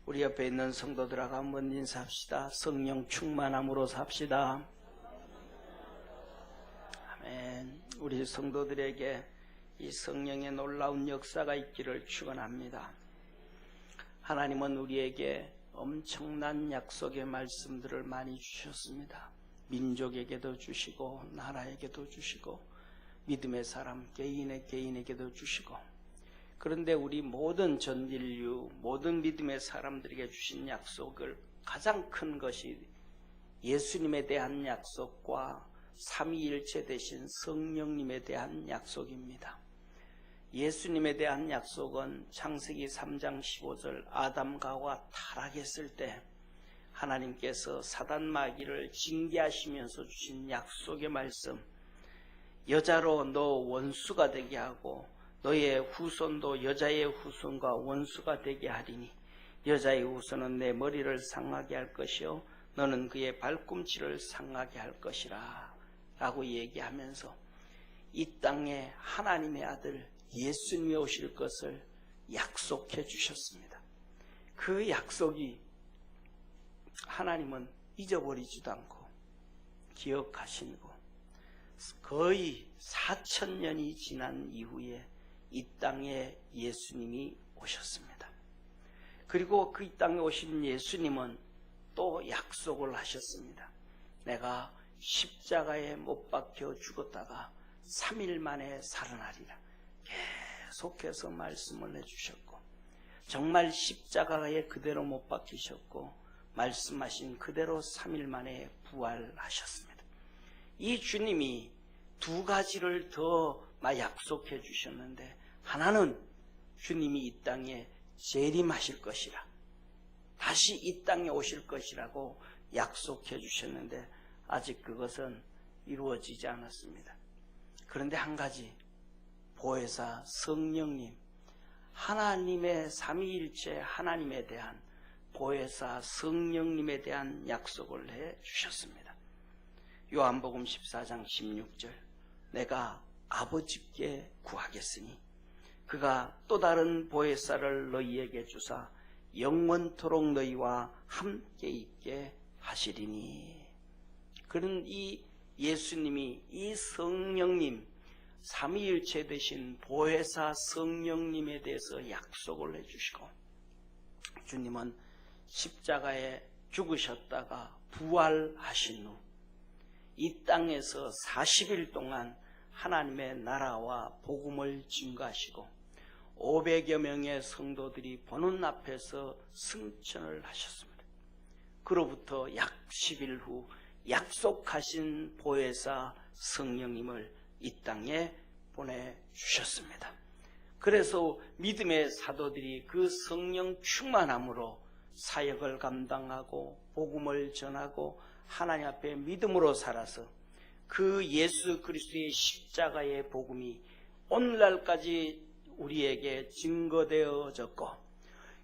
우리 옆에 있는 성도들하고 한번 인사합시다. 성령 충만함으로 삽시다. 아멘. 우리 성도들에게 이 성령의 놀라운 역사가 있기를 축원합니다. 하나님은 우리에게 엄청난 약속의 말씀들을 많이 주셨습니다. 민족에게도 주시고 나라에게도 주시고 믿음의 사람 개인에게도 주시고, 그런데 우리 모든 전 인류 모든 믿음의 사람들에게 주신 약속을 가장 큰 것이 예수님에 대한 약속과 삼위일체 되신 성령님에 대한 약속입니다. 예수님에 대한 약속은 창세기 3장 15절 아담과 하와 타락했을 때 하나님께서 사단 마귀를 징계하시면서 주신 약속의 말씀, 여자로 너 원수가 되게 하고 너의 후손도 여자의 후손과 원수가 되게 하리니 여자의 후손은 내 머리를 상하게 할 것이요 너는 그의 발꿈치를 상하게 할 것이라 라고 얘기하면서 이 땅에 하나님의 아들 예수님이 오실 것을 약속해 주셨습니다. 그 약속이 하나님은 잊어버리지도 않고 기억하시고 거의 4,000년이 지난 이후에 이 땅에 예수님이 오셨습니다. 그리고 그 이 땅에 오신 예수님은 또 약속을 하셨습니다. 내가 십자가에 못 박혀 죽었다가 3일 만에 살아나리라. 계속해서 말씀을 해주셨고 정말 십자가에 그대로 못 박히셨고 말씀하신 그대로 3일 만에 부활하셨습니다. 이 주님이 두 가지를 더 약속해 주셨는데, 하나는 주님이 이 땅에 재림하실 것이라, 다시 이 땅에 오실 것이라고 약속해 주셨는데 아직 그것은 이루어지지 않았습니다. 그런데 한 가지, 보혜사 성령님, 하나님의 삼위일체 하나님에 대한 보혜사 성령님에 대한 약속을 해 주셨습니다. 요한복음 14장 16절 내가 아버지께 구하겠으니 그가 또 다른 보혜사를 너희에게 주사 영원토록 너희와 함께 있게 하시리니. 그런 이 예수님이 이 성령님 삼위일체 되신 보혜사 성령님에 대해서 약속을 해주시고, 주님은 십자가에 죽으셨다가 부활하신 후 이 땅에서 40일 동안 하나님의 나라와 복음을 증거하시고 500여 명의 성도들이 보는 앞에서 승천을 하셨습니다. 그로부터 약 10일 후 약속하신 보혜사 성령님을 이 땅에 보내주셨습니다. 그래서 믿음의 사도들이 그 성령 충만함으로 사역을 감당하고 복음을 전하고 하나님 앞에 믿음으로 살아서 그 예수 그리스도의 십자가의 복음이 오늘날까지 우리에게 증거되어졌고,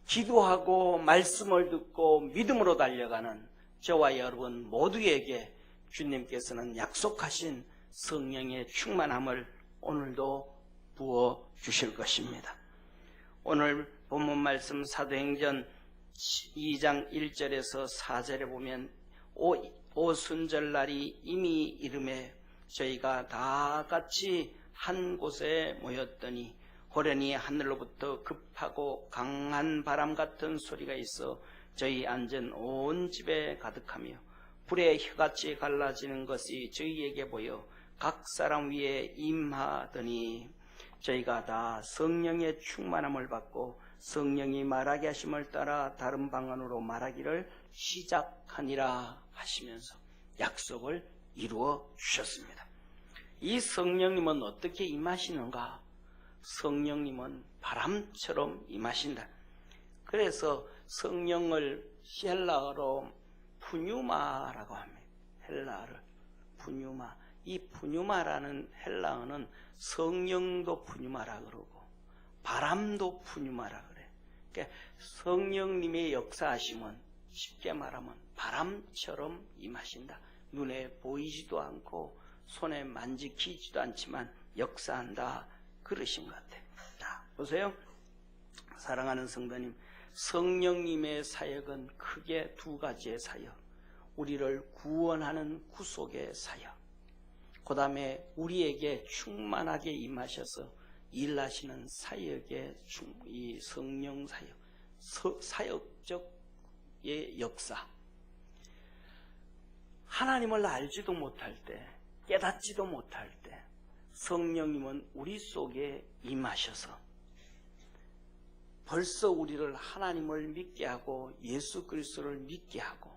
기도하고 말씀을 듣고 믿음으로 달려가는 저와 여러분 모두에게 주님께서는 약속하신 성령의 충만함을 오늘도 부어주실 것입니다. 오늘 본문 말씀 사도행전 2장 1절에서 4절에 보면 오순절날이 이미 이름에 저희가 다 같이 한 곳에 모였더니 호련히 하늘로부터 급하고 강한 바람 같은 소리가 있어 저희 앉은 온 집에 가득하며 불의 혀같이 갈라지는 것이 저희에게 보여 각 사람 위에 임하더니 저희가 다 성령의 충만함을 받고 성령이 말하게 하심을 따라 다른 방언으로 말하기를 시작하니라 하시면서 약속을 이루어 주셨습니다. 이 성령님은 어떻게 임하시는가? 성령님은 바람처럼 임하신다. 그래서 성령을 헬라어로 푸뉴마라고 합니다. 헬라어를 푸뉴마. 이 푸뉴마라는 헬라어는 성령도 푸뉴마라 그러고 바람도 푸뉴마라 그래. 그러니까 성령님의 역사하심은 쉽게 말하면 바람처럼 임하신다. 눈에 보이지도 않고 손에 만지키지도 않지만 역사한다, 그러신 것 같아요. 자, 보세요. 사랑하는 성도님, 성령님의 사역은 크게 두 가지의 사역. 우리를 구원하는 구속의 사역. 그 다음에 우리에게 충만하게 임하셔서 일하시는 사역의 이 성령 사역, 사역적의 역사. 하나님을 알지도 못할 때, 깨닫지도 못할 때 성령님은 우리 속에 임하셔서 벌써 우리를 하나님을 믿게 하고 예수 그리스도를 믿게 하고,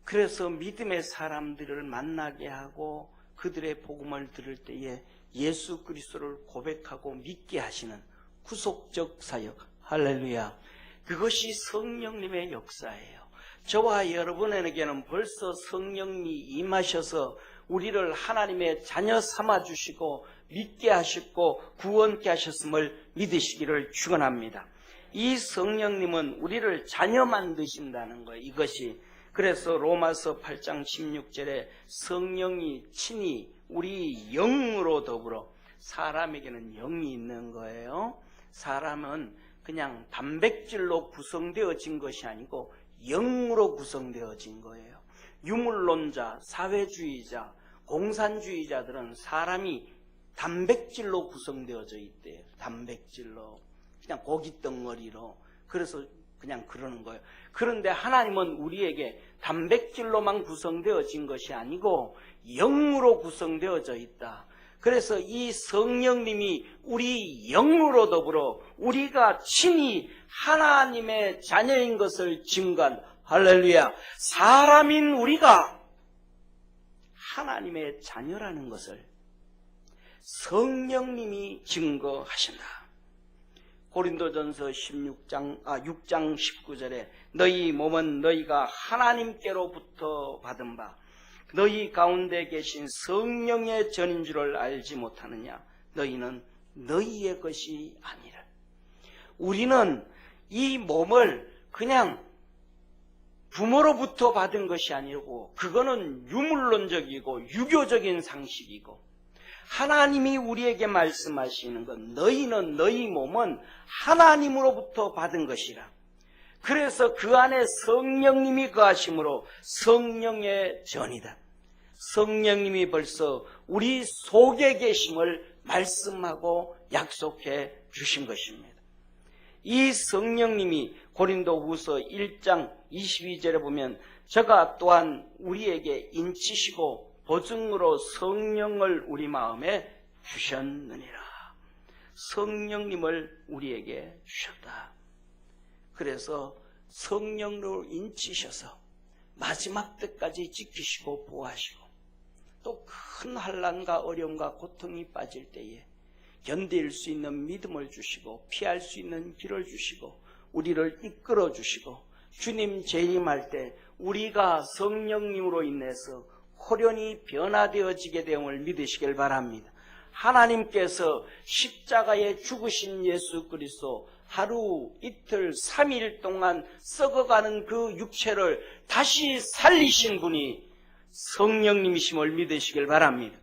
그래서 믿음의 사람들을 만나게 하고 그들의 복음을 들을 때에 예수 그리스도를 고백하고 믿게 하시는 구속적 사역. 할렐루야. 그것이 성령님의 역사예요. 저와 여러분에게는 벌써 성령님이 임하셔서 우리를 하나님의 자녀 삼아주시고 믿게 하셨고 구원케 하셨음을 믿으시기를 축원합니다. 이 성령님은 우리를 자녀 만드신다는 거예요. 이것이. 그래서 로마서 8장 16절에 성령이 친히 우리 영으로 더불어, 사람에게는 영이 있는 거예요. 사람은 그냥 단백질로 구성되어진 것이 아니고 영으로 구성되어진 거예요. 유물론자, 사회주의자, 공산주의자들은 사람이 단백질로 구성되어져 있대요. 단백질로, 그냥 고기 덩어리로. 그래서 그냥 그러는 거예요. 그런데 하나님은 우리에게 단백질로만 구성되어진 것이 아니고 영으로 구성되어져 있다. 그래서 이 성령님이 우리 영으로 더불어 우리가 친히 하나님의 자녀인 것을 증거한, 할렐루야, 사람인 우리가 하나님의 자녀라는 것을 성령님이 증거하신다. 고린도전서 6장 19절에 너희 몸은 너희가 하나님께로부터 받은 바 너희 가운데 계신 성령의 전인 줄을 알지 못하느냐. 너희는 너희의 것이 아니라. 우리는 이 몸을 그냥 부모로부터 받은 것이 아니고 그거는 유물론적이고 유교적인 상식이고, 하나님이 우리에게 말씀하시는 건 너희는 너희 몸은 하나님으로부터 받은 것이라. 그래서 그 안에 성령님이 거하심으로 성령의 전이다. 성령님이 벌써 우리 속에 계심을 말씀하고 약속해 주신 것입니다. 이 성령님이 고린도후서 1장 22절에 보면 저가 또한 우리에게 인치시고 보증으로 성령을 우리 마음에 주셨느니라. 성령님을 우리에게 주셨다. 그래서 성령으로 인치셔서 마지막 때까지 지키시고 보호하시고, 또 큰 환난과 어려움과 고통이 빠질 때에 견딜 수 있는 믿음을 주시고 피할 수 있는 길을 주시고 우리를 이끌어 주시고, 주님 재림할 때 우리가 성령님으로 인해서 호련히 변화되어지게 됨을 믿으시길 바랍니다. 하나님께서 십자가에 죽으신 예수 그리스도, 하루, 이틀, 3일 동안 썩어가는 그 육체를 다시 살리신 분이 성령님이심을 믿으시길 바랍니다.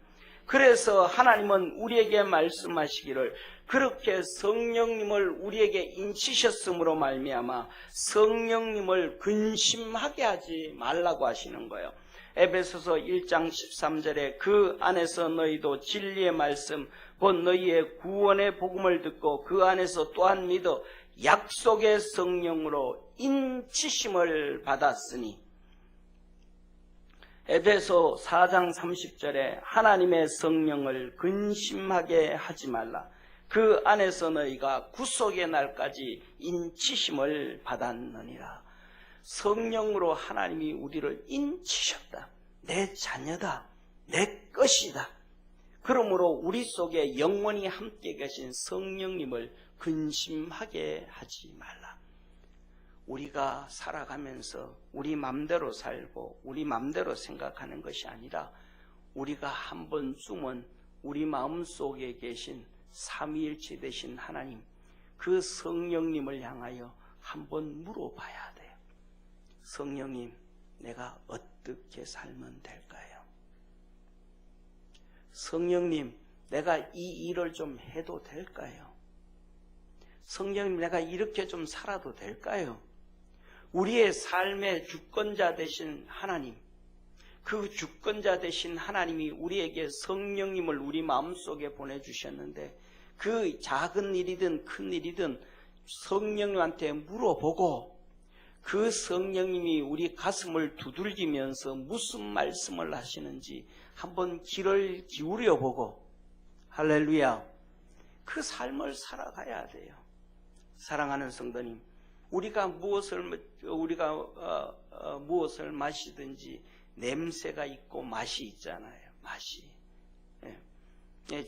그래서 하나님은 우리에게 말씀하시기를 그렇게 성령님을 우리에게 인치셨음으로 말미암아 성령님을 근심하게 하지 말라고 하시는 거예요. 에베소서 1장 13절에 그 안에서 너희도 진리의 말씀 곧 너희의 구원의 복음을 듣고 그 안에서 또한 믿어 약속의 성령으로 인치심을 받았으니, 에베소 4장 30절에 하나님의 성령을 근심하게 하지 말라. 그 안에서 너희가 구속의 날까지 인치심을 받았느니라. 성령으로 하나님이 우리를 인치셨다. 내 자녀다. 내 것이다. 그러므로 우리 속에 영원히 함께 계신 성령님을 근심하게 하지 말라. 우리가 살아가면서 우리 맘대로 살고 우리 맘대로 생각하는 것이 아니라 우리가 한 번쯤은 우리 마음속에 계신 삼위일체 되신 하나님, 그 성령님을 향하여 한번 물어봐야 돼요. 성령님, 내가 어떻게 살면 될까요? 성령님, 내가 이 일을 좀 해도 될까요? 성령님, 내가 이렇게 좀 살아도 될까요? 우리의 삶의 주권자 되신 하나님, 그 주권자 되신 하나님이 우리에게 성령님을 우리 마음속에 보내주셨는데 그 작은 일이든 큰 일이든 성령님한테 물어보고 그 성령님이 우리 가슴을 두들기면서 무슨 말씀을 하시는지 한번 귀를 기울여 보고, 할렐루야, 그 삶을 살아가야 돼요. 사랑하는 성도님, 우리가 무엇을 마시든지 냄새가 있고 맛이 있잖아요. 맛이.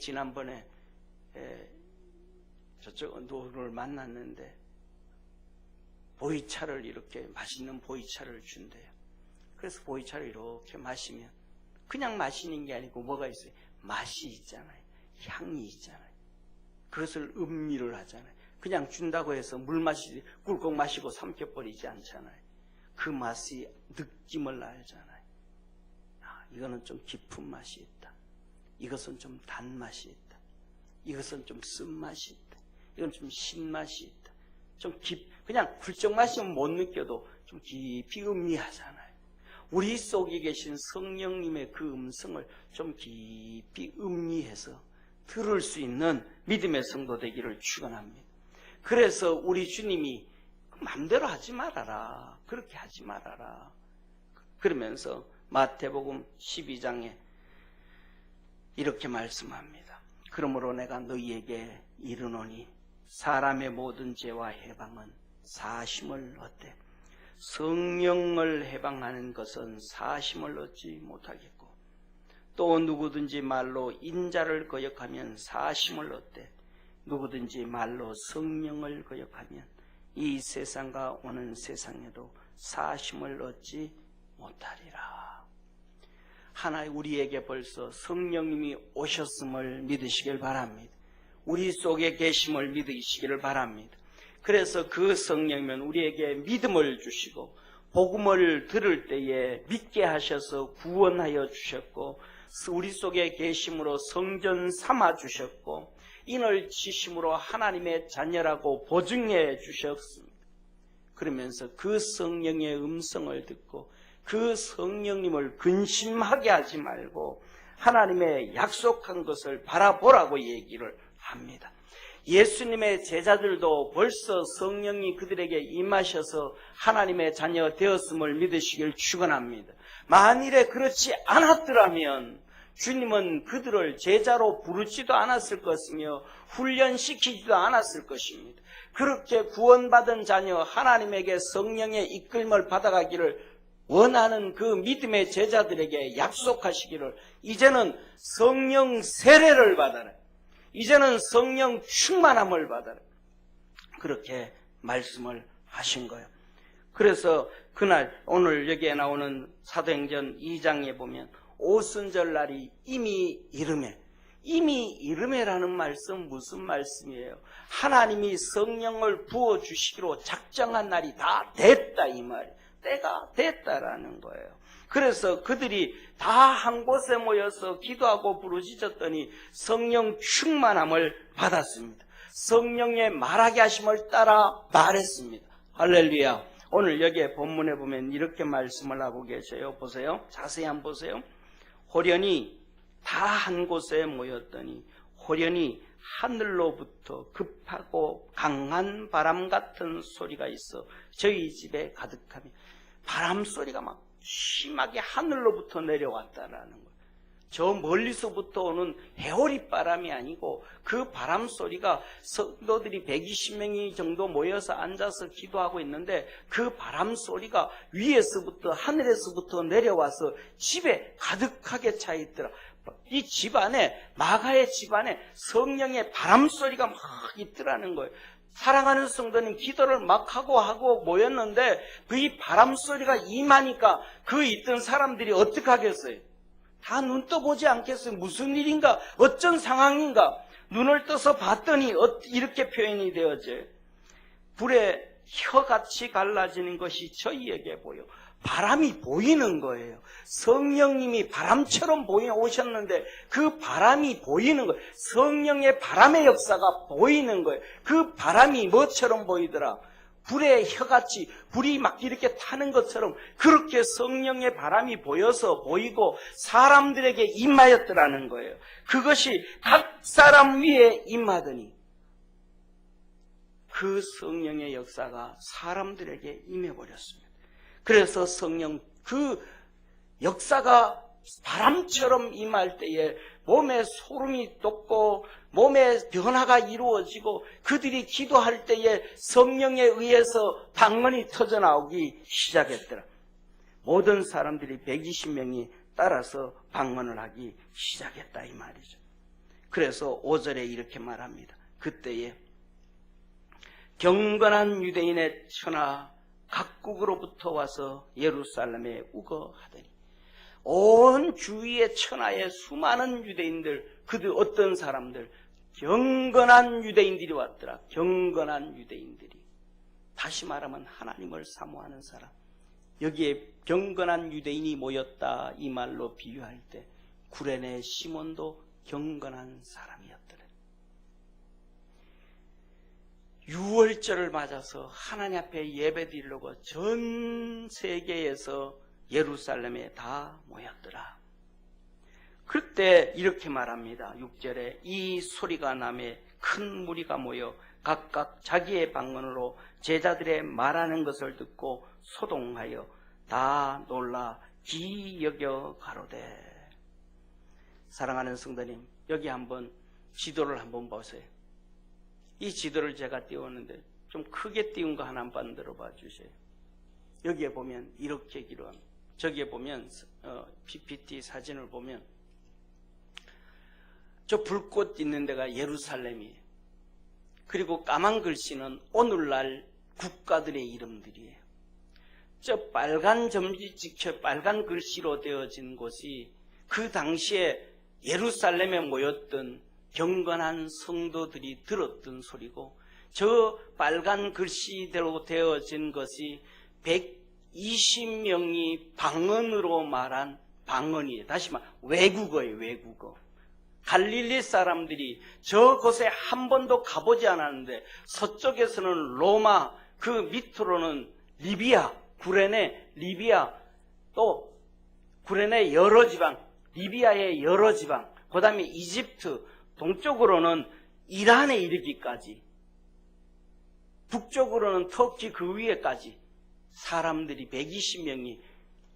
지난번에 저쪽 누구를 만났는데 보이차를, 이렇게 맛있는 보이차를 준대요. 그래서 보이차를 이렇게 마시면 그냥 마시는 게 아니고 뭐가 있어요? 맛이 있잖아요. 향이 있잖아요. 그것을 음미를 하잖아요. 그냥 준다고 해서 물 마시지 꿀꺽 마시고 삼켜버리지 않잖아요. 그 맛이 느낌을 알잖아요. 이거는 좀 깊은 맛이 있다. 이것은 좀 단맛이 있다. 이것은 좀 쓴맛이 있다. 이건 좀 신맛이 있다. 좀 그냥 훌쩍 마시면 못 느껴도 좀 깊이 음미하잖아요. 우리 속에 계신 성령님의 그 음성을 좀 깊이 음미해서 들을 수 있는 믿음의 성도 되기를 축원합니다. 그래서 우리 주님이 마음대로 하지 말아라, 그렇게 하지 말아라, 그러면서 마태복음 12장에 이렇게 말씀합니다. 그러므로 내가 너희에게 이르노니 사람의 모든 죄와 해방은 사심을 얻되 성령을 해방하는 것은 사심을 얻지 못하겠고, 또 누구든지 말로 인자를 거역하면 사심을 얻되 누구든지 말로 성령을 거역하면 이 세상과 오는 세상에도 사심을 얻지 못하리라. 하나님, 우리에게 벌써 성령님이 오셨음을 믿으시길 바랍니다. 우리 속에 계심을 믿으시기를 바랍니다. 그래서 그 성령님은 우리에게 믿음을 주시고 복음을 들을 때에 믿게 하셔서 구원하여 주셨고, 우리 속에 계심으로 성전 삼아 주셨고, 인을 치심으로 하나님의 자녀라고 보증해 주셨습니다. 그러면서 그 성령의 음성을 듣고 그 성령님을 근심하게 하지 말고 하나님의 약속한 것을 바라보라고 얘기를 합니다. 예수님의 제자들도 벌써 성령이 그들에게 임하셔서 하나님의 자녀 되었음을 믿으시길 축원합니다. 만일에 그렇지 않았더라면 주님은 그들을 제자로 부르지도 않았을 것이며 훈련시키지도 않았을 것입니다. 그렇게 구원받은 자녀, 하나님에게 성령의 이끌림을 받아가기를 원하는 그 믿음의 제자들에게 약속하시기를, 이제는 성령 세례를 받아라, 이제는 성령 충만함을 받아라, 그렇게 말씀을 하신 거예요. 그래서 그날 오늘 여기에 나오는 사도행전 2장에 보면 오순절날이 이미 이름에라는 말씀 무슨 말씀이에요? 하나님이 성령을 부어주시기로 작정한 날이 다 됐다, 이 말이에요. 때가 됐다라는 거예요. 그래서 그들이 다 한 곳에 모여서 기도하고 부르짖었더니 성령 충만함을 받았습니다. 성령의 말하게 하심을 따라 말했습니다. 할렐루야. 오늘 여기에 본문에 보면 이렇게 말씀을 하고 계셔요. 보세요. 자세히 한번 보세요. 호련히 다 한 곳에 모였더니 호련히 하늘로부터 급하고 강한 바람 같은 소리가 있어 저희 집에 가득하며, 바람 소리가 막 심하게 하늘로부터 내려왔다라는 거예요. 저 멀리서부터 오는 해오리 바람이 아니고 그 바람 소리가, 성도들이 120명이 정도 모여서 앉아서 기도하고 있는데 그 바람 소리가 위에서부터, 하늘에서부터 내려와서 집에 가득하게 차 있더라. 이 집안에, 마가의 집안에 성령의 바람 소리가 막 있더라는 거예요. 사랑하는 성도님, 기도를 막 하고 모였는데 그 바람 소리가 임하니까 그 있던 사람들이 어떻게 하겠어요? 다 눈 떠보지 않겠어요? 무슨 일인가? 어쩐 상황인가? 눈을 떠서 봤더니 이렇게 표현이 되어져요. 불에 혀같이 갈라지는 것이 저희에게 보여. 바람이 보이는 거예요. 성령님이 바람처럼 오셨는데 그 바람이 보이는 거예요. 성령의 바람의 역사가 보이는 거예요. 그 바람이 뭐처럼 보이더라? 불의 혀같이, 불이 막 이렇게 타는 것처럼 그렇게 성령의 바람이 보이고 사람들에게 임하였더라는 거예요. 그것이 각 사람 위에 임하더니 그 성령의 역사가 사람들에게 임해버렸습니다. 그래서 성령 그 역사가 바람처럼 임할 때에 몸에 소름이 돋고 몸에 변화가 이루어지고 그들이 기도할 때에 성령에 의해서 방언이 터져나오기 시작했더라. 모든 사람들이 120명이 따라서 방언을 하기 시작했다 이 말이죠. 그래서 5절에 이렇게 말합니다. 그때에 경건한 유대인의 천하 각국으로부터 와서 예루살렘에 우거하더니 온 주위의 천하의 수많은 유대인들, 그들 어떤 사람들, 경건한 유대인들이 왔더라. 경건한 유대인들이. 다시 말하면 하나님을 사모하는 사람. 여기에 경건한 유대인이 모였다 이 말로 비유할 때 구레네 시몬도 경건한 사람이었더라. 유월절을 맞아서 하나님 앞에 예배드리려고 전 세계에서 예루살렘에 다 모였더라. 그때 이렇게 말합니다. 6절에 이 소리가 나매 큰 무리가 모여 각각 자기의 방언으로 제자들의 말하는 것을 듣고 소동하여 다 놀라 기여겨 가로되. 사랑하는 성도님, 여기 한번 지도를 한번 보세요. 이 지도를 제가 띄웠는데 좀 크게 띄운 거 하나 만들어 봐 주세요. 여기에 보면 이렇게 기록합니다. 저기에 보면 PPT 사진을 보면 저 불꽃 있는 데가 예루살렘이에요. 그리고 까만 글씨는 오늘날 국가들의 이름들이에요. 저 빨간 점지 찍혀 빨간 글씨로 되어진 곳이 그 당시에 예루살렘에 모였던 경건한 성도들이 들었던 소리고, 저 빨간 글씨대로 되어진 것이 120명이 방언으로 말한 방언이에요. 다시 말 외국어예요. 외국어. 갈릴리 사람들이 저곳에 한 번도 가보지 않았는데 서쪽에서는 로마, 그 밑으로는 리비아, 구레네, 리비아, 또 구레네 여러 지방, 리비아의 여러 지방, 그 다음에 이집트, 동쪽으로는 이란에 이르기까지, 북쪽으로는 터키 그 위에까지 사람들이 120명이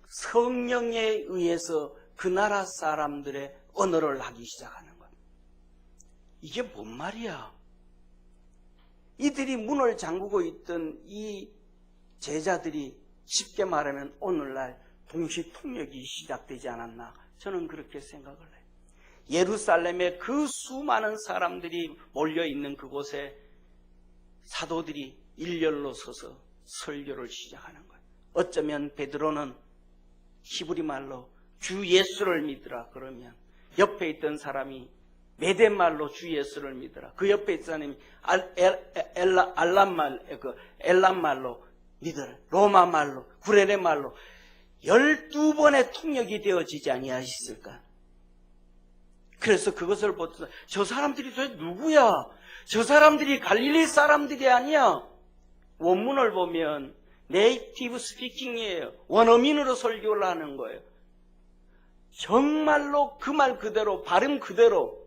성령에 의해서 그 나라 사람들의 언어를 하기 시작하는 거야. 이게 뭔 말이야? 이들이 문을 잠그고 있던 이 제자들이 쉽게 말하면 오늘날 동시통역이 시작되지 않았나, 저는 그렇게 생각을 해요. 예루살렘에 그 수많은 사람들이 몰려있는 그곳에 사도들이 일렬로 서서 설교를 시작하는 거예요. 어쩌면 베드로는 히브리 말로 주 예수를 믿으라 그러면 옆에 있던 사람이 메대 말로 주 예수를 믿으라, 그 옆에 있던 사람이 엘람 말로 믿으라, 로마 말로, 구레네 말로 12번의 통역이 되어지지 아니하셨을까? 그래서 그것을 보면서 저 사람들이 도대체 누구야? 저 사람들이 갈릴리 사람들이 아니야. 원문을 보면 네이티브 스피킹이에요. 원어민으로 설교를 하는 거예요. 정말로 그 말 그대로, 발음 그대로.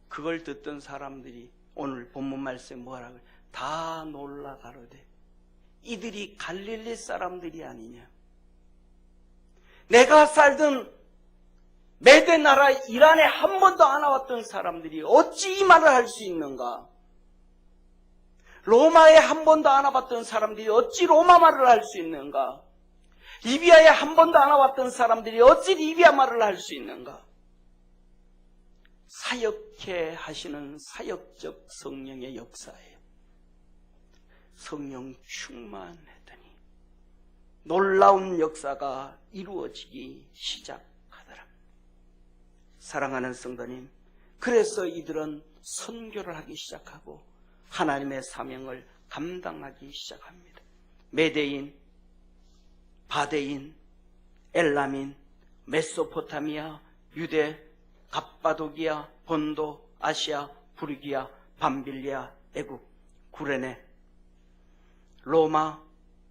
그걸 듣던 사람들이 오늘 본문 말씀에 뭐라고 해요? 다 놀라 가로되 이들이 갈릴리 사람들이 아니냐. 내가 살던 메대 나라 이란에 한 번도 안 와봤던 사람들이 어찌 이 말을 할 수 있는가? 로마에 한 번도 안 와봤던 사람들이 어찌 로마 말을 할 수 있는가? 리비아에 한 번도 안 와봤던 사람들이 어찌 리비아 말을 할 수 있는가? 사역해 하시는 사역적 성령의 역사예요. 성령 충만했더니 놀라운 역사가 이루어지기 시작하더라. 사랑하는 성도님, 그래서 이들은 선교를 하기 시작하고 하나님의 사명을 감당하기 시작합니다. 메데인, 바데인, 엘라민, 메소포타미아, 유대, 갑바도기아, 본도, 아시아, 부르기아, 밤빌리아, 애국, 구레네, 로마,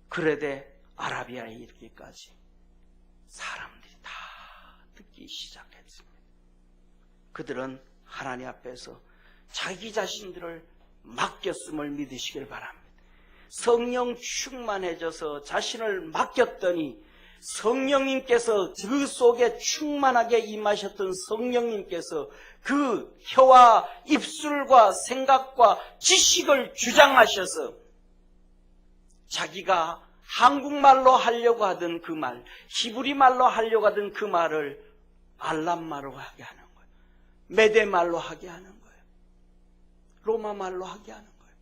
그레데, 아라비아에 이르기까지 사람들이 다 듣기 시작했습니다. 그들은 하나님 앞에서 자기 자신들을 맡겼음을 믿으시길 바랍니다. 성령 충만해져서 자신을 맡겼더니 성령님께서 그 속에 충만하게 임하셨던 성령님께서 그 혀와 입술과 생각과 지식을 주장하셔서 자기가 한국말로 하려고 하던 그 말, 히브리말로 하려고 하던 그 말을 알람말로 하게 하는 거예요. 메데말로 하게 하는 거예요. 로마말로 하게 하는 거예요.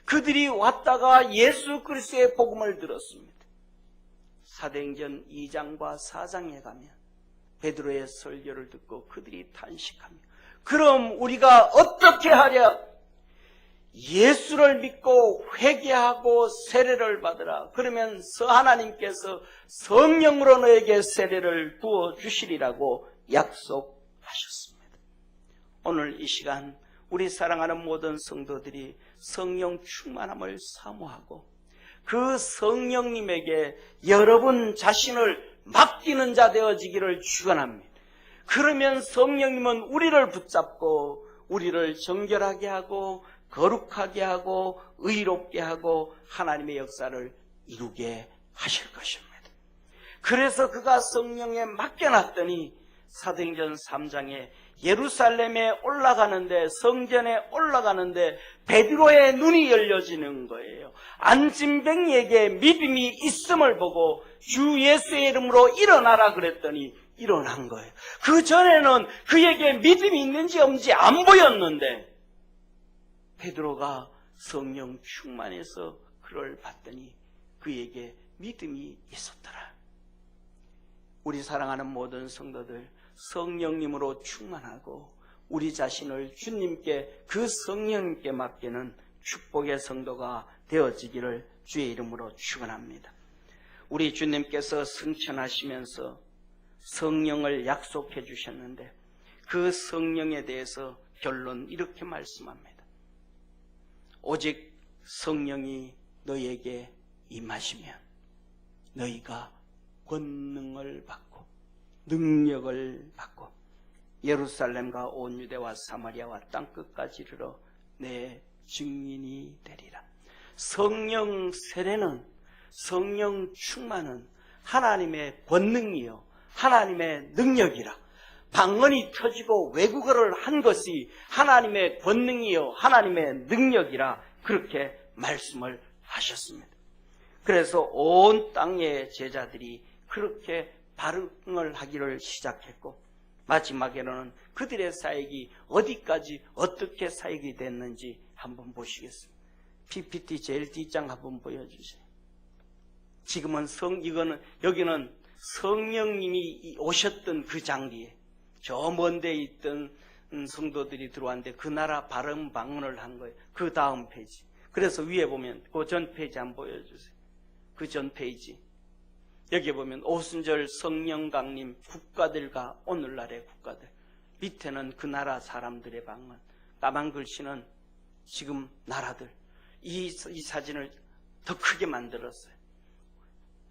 그들이 왔다가 예수 그리스도의 복음을 들었습니다. 사도행전 2장과 4장에 가면 베드로의 설교를 듣고 그들이 탄식하며 그럼 우리가 어떻게 하랴? 예수를 믿고 회개하고 세례를 받으라. 그러면 하나님께서 성령으로 너에게 세례를 부어주시리라고 약속하셨습니다. 오늘 이 시간 우리 사랑하는 모든 성도들이 성령 충만함을 사모하고 그 성령님에게 여러분 자신을 맡기는 자 되어지기를 축원합니다. 그러면 성령님은 우리를 붙잡고 우리를 정결하게 하고 거룩하게 하고 의롭게 하고 하나님의 역사를 이루게 하실 것입니다. 그래서 그가 성령에 맡겨놨더니 사도행전 3장에 예루살렘에 올라가는데 성전에 올라가는데 베드로의 눈이 열려지는 거예요. 안진뱅이에게 믿음이 있음을 보고 주 예수의 이름으로 일어나라 그랬더니 일어난 거예요. 그 전에는 그에게 믿음이 있는지 없는지 안 보였는데 베드로가 성령 충만해서 그를 봤더니 그에게 믿음이 있었더라. 우리 사랑하는 모든 성도들 성령님으로 충만하고 우리 자신을 주님께 그 성령님께 맡기는 축복의 성도가 되어지기를 주의 이름으로 축원합니다. 우리 주님께서 승천하시면서 성령을 약속해 주셨는데 그 성령에 대해서 결론 이렇게 말씀합니다. 오직 성령이 너희에게 임하시면 너희가 권능을 받고 능력을 받고 예루살렘과 온 유대와 사마리아와 땅끝까지 이르러 내 증인이 되리라. 성령 세례는 성령 충만은 하나님의 권능이요 하나님의 능력이라. 방언이 터지고 외국어를 한 것이 하나님의 권능이요 하나님의 능력이라 그렇게 말씀을 하셨습니다. 그래서 온 땅의 제자들이 그렇게 발응을 하기를 시작했고 마지막에는 그들의 사역이 어디까지 어떻게 사역이 됐는지 한번 보시겠습니다. PPT 제일 뒷장 한번 보여주세요. 지금은 여기는 성령님이 오셨던 그 장리에 저 먼 데 있던 성도들이 들어왔는데 그 나라 발음 방언을 한 거예요. 그 다음 페이지. 그래서 위에 보면 그 전 페이지 한번 보여주세요. 그 전 페이지. 여기 보면 오순절 성령 강림 국가들과 오늘날의 국가들. 밑에는 그 나라 사람들의 방언. 까만 글씨는 지금 나라들. 이 사진을 더 크게 만들었어요.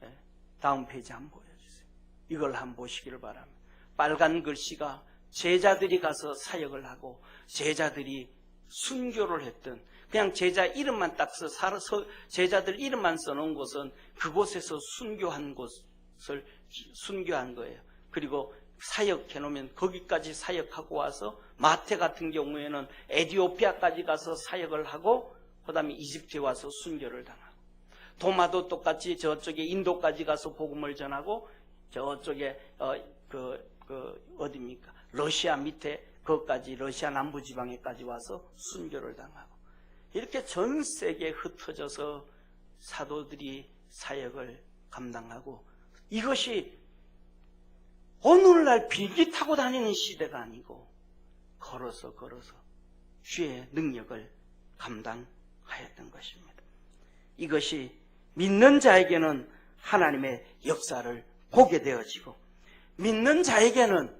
네. 다음 페이지 한번 보여주세요. 이걸 한번 보시기를 바랍니다. 빨간 글씨가 제자들이 가서 사역을 하고 제자들이 순교를 했던 그냥 제자 이름만 딱 써서 제자들 이름만 써놓은 곳은 그곳에서 순교한 곳을 순교한 거예요. 그리고 사역해놓으면 거기까지 사역하고 와서 마태 같은 경우에는 에티오피아까지 가서 사역을 하고 그 다음에 이집트에 와서 순교를 당하고 도마도 똑같이 저쪽에 인도까지 가서 복음을 전하고 저쪽에 어디입니까? 러시아 밑에 거기까지 러시아 남부지방에까지 와서 순교를 당하고 이렇게 전 세계에 흩어져서 사도들이 사역을 감당하고 이것이 오늘날 비행기 타고 다니는 시대가 아니고 걸어서 주의 능력을 감당하였던 것입니다. 이것이 믿는 자에게는 하나님의 역사를 보게 되어지고 믿는 자에게는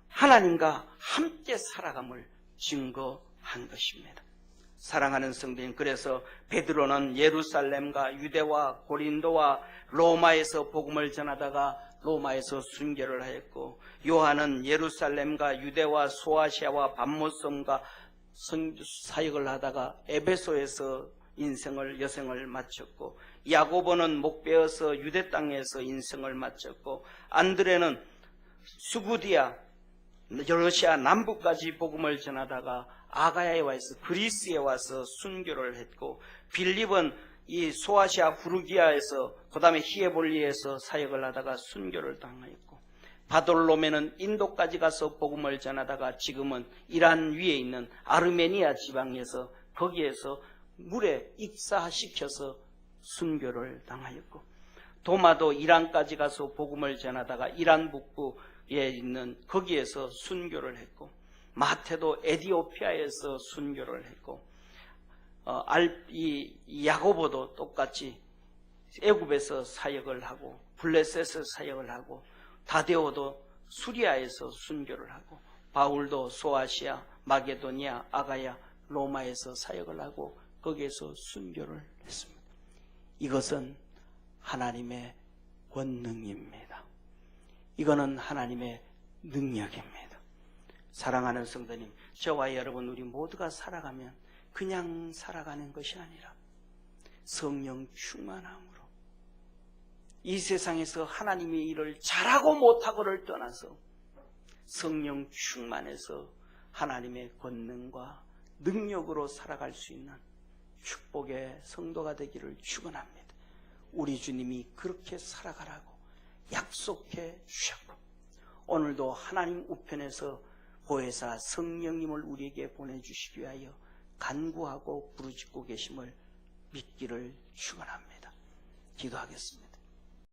하나님과 함께 살아감을 증거한 것입니다. 사랑하는 성도님, 그래서 베드로는 예루살렘과 유대와 고린도와 로마에서 복음을 전하다가 로마에서 순교를 하였고, 요한은 예루살렘과 유대와 소아시아와 밤모섬과 사역을 하다가 에베소에서 여생을 마쳤고, 야고보는 목베어서 유대 땅에서 인생을 마쳤고, 안드레는 수구디아 러시아 남부까지 복음을 전하다가 아가야에 와서 그리스에 와서 순교를 했고, 빌립은 이 소아시아 후르기아에서 그 다음에 히에볼리에서 사역을 하다가 순교를 당하였고, 바돌로메는 인도까지 가서 복음을 전하다가 지금은 이란 위에 있는 아르메니아 지방에서 거기에서 물에 익사시켜서 순교를 당하였고, 도마도 이란까지 가서 복음을 전하다가 이란 북부에 있는 거기에서 순교를 했고, 마태도 에디오피아에서 순교를 했고, 야고보도 똑같이 애굽에서 사역을 하고 블레셋에서 사역을 하고, 다데오도 수리아에서 순교를 하고, 바울도 소아시아, 마게도니아, 아가야, 로마에서 사역을 하고 거기에서 순교를 했습니다. 이것은 하나님의 권능입니다. 이거는 하나님의 능력입니다. 사랑하는 성도님, 저와 여러분 우리 모두가 살아가면 그냥 살아가는 것이 아니라 성령 충만함으로 이 세상에서 하나님의 일을 잘하고 못하고를 떠나서 성령 충만해서 하나님의 권능과 능력으로 살아갈 수 있는 축복의 성도가 되기를 축원합니다. 우리 주님이 그렇게 살아가라고 약속해 주셨고, 오늘도 하나님 우편에서 보혜사 성령님을 우리에게 보내주시기 위하여 간구하고 부르짖고 계심을 믿기를 축원합니다. 기도하겠습니다.